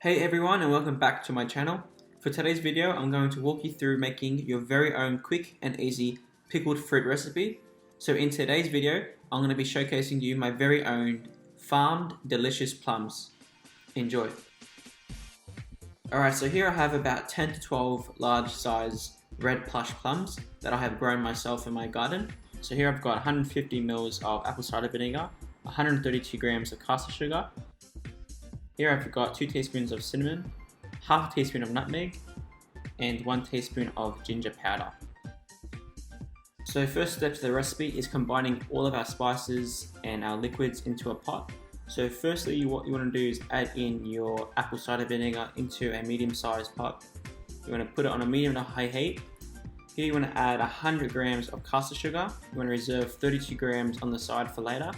Hey everyone, and welcome back to my channel. For today's video, I'm going to walk you through making your very own quick and easy pickled fruit recipe. So in today's video, I'm going to be showcasing you my very own farmed delicious plums. Enjoy. Alright, so here I have about 10 to 12 large size red plush plums that I have grown myself in my garden. So here I've got 150 ml of apple cider vinegar, 132 grams of caster sugar. Here I've got 2 teaspoons of cinnamon, half a teaspoon of nutmeg, and 1 teaspoon of ginger powder. So first step to the recipe is combining all of our spices and our liquids into a pot. So firstly, what you want to do is add in your apple cider vinegar into a medium-sized pot. You want to put it on a medium to high heat. Here you want to add 100 grams of caster sugar. You want to reserve 32 grams on the side for later.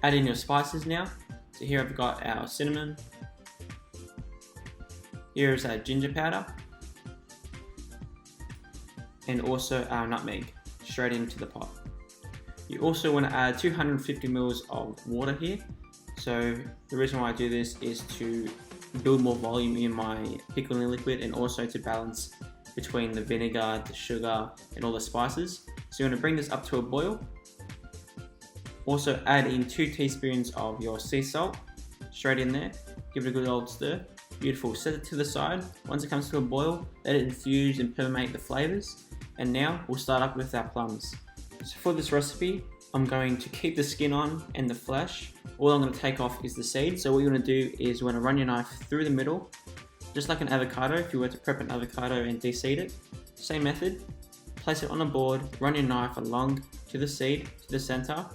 Add in your spices now. So here I've got our cinnamon, here is our ginger powder, and also our nutmeg straight into the pot. You also want to add 250 ml of water here. So the reason why I do this is to build more volume in my pickling liquid and also to balance between the vinegar, the sugar, and all the spices. So you want to bring this up to a boil. Also add in 2 teaspoons of your sea salt straight in there, give it a good old stir. Beautiful, set it to the side. Once it comes to a boil, let it infuse and permeate the flavours. And now we'll start up with our plums. So for this recipe, I'm going to keep the skin on and the flesh. All I'm going to take off is the seed. So what you want to do is you want to run your knife through the middle, just like an avocado if you were to prep an avocado and de-seed it. Same method, place it on a board, run your knife along to the seed, to the center.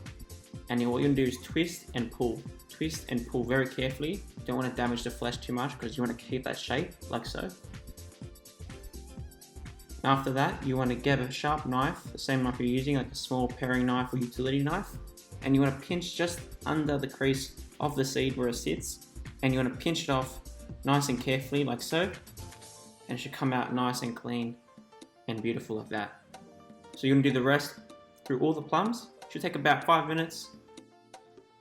And what you're going to do is twist and pull. Twist and pull very carefully. You don't want to damage the flesh too much because you want to keep that shape, like so. After that, you want to get a sharp knife, the same knife you're using, like a small paring knife or utility knife. And you want to pinch just under the crease of the seed where it sits. And you want to pinch it off nice and carefully, like so. And it should come out nice and clean and beautiful like that. So you're going to do the rest through all the plums. Should take about 5 minutes.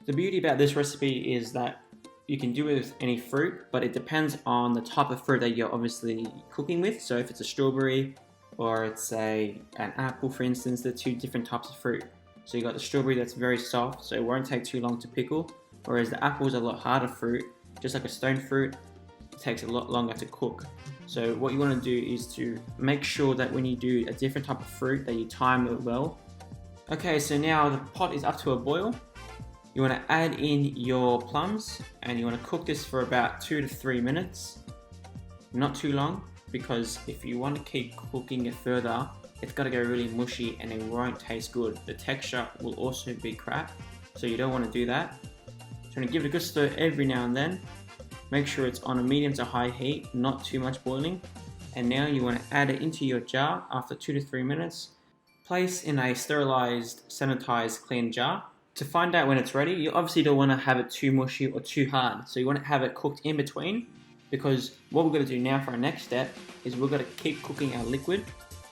The beauty about this recipe is that you can do it with any fruit, but it depends on the type of fruit that you're obviously cooking with. So if it's a strawberry or it's an apple, for instance, they're 2 different types of fruit. So you got the strawberry that's very soft, so it won't take too long to pickle, whereas the apple is a lot harder fruit, just like a stone fruit. It takes a lot longer to cook. So what you want to do is to make sure that when you do a different type of fruit that you time it well. Okay, so now the pot is up to a boil. You want to add in your plums and you want to cook this for about 2 to 3 minutes. Not too long, because if you want to keep cooking it further, it's got to go really mushy and it won't taste good. The texture will also be crap, so you don't want to do that. So I'm going to give it a good stir every now and then. Make sure it's on a medium to high heat, not too much boiling. And now you want to add it into your jar after 2 to 3 minutes. Place in a sterilized, sanitized, clean jar. To find out when it's ready, you obviously don't want to have it too mushy or too hard. So you want to have it cooked in between, because what we're going to do now for our next step is we're going to keep cooking our liquid.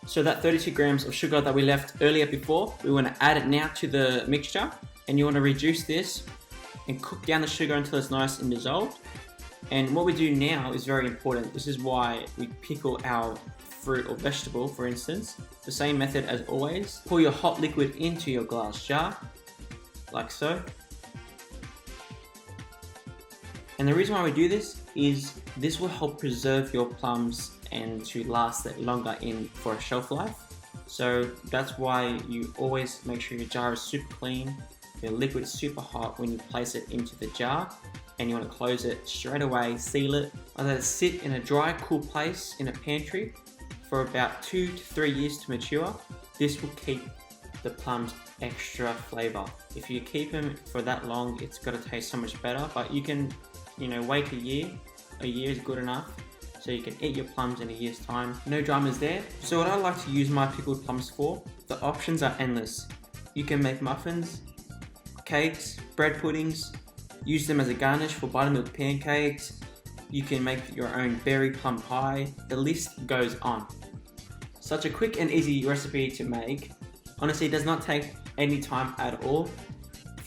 So that 32 grams of sugar that we left earlier before, we want to add it now to the mixture. And you want to reduce this and cook down the sugar until it's nice and dissolved. And what we do now is very important. This is why we pickle our fruit or vegetable, for instance. The same method as always. Pour your hot liquid into your glass jar, like so. And the reason why we do this is this will help preserve your plums and to last it longer for a shelf life. So that's why you always make sure your jar is super clean, your liquid is super hot when you place it into the jar, and you want to close it straight away, seal it, and let it sit in a dry, cool place in a pantry for about 2 to 3 years to mature. This will keep the plums extra flavor. If you keep them for that long, it's got to taste so much better, but you can, wait a year. A year is good enough, so you can eat your plums in a year's time. No dramas there. So what I like to use my pickled plums for, the options are endless. You can make muffins, cakes, bread puddings, use them as a garnish for buttermilk pancakes. You can make your own berry plum pie. The list goes on. Such a quick and easy recipe to make. Honestly, it does not take any time at all.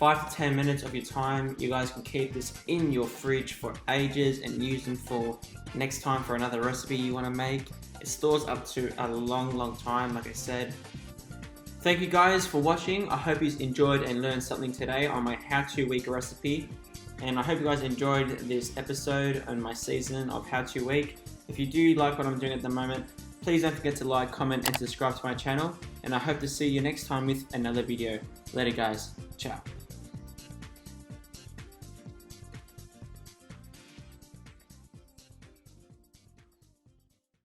5 to 10 minutes of your time. You guys can keep this in your fridge for ages and use them for next time for another recipe you want to make. It stores up to a long time, like I said. Thank you guys for watching. I hope you enjoyed and learned something today on my how-to week recipe. And I hope you guys enjoyed this episode on my season of how-to week. If you do like what I'm doing at the moment, please don't forget to like, comment and subscribe to my channel. And I hope to see you next time with another video. Later guys. Ciao.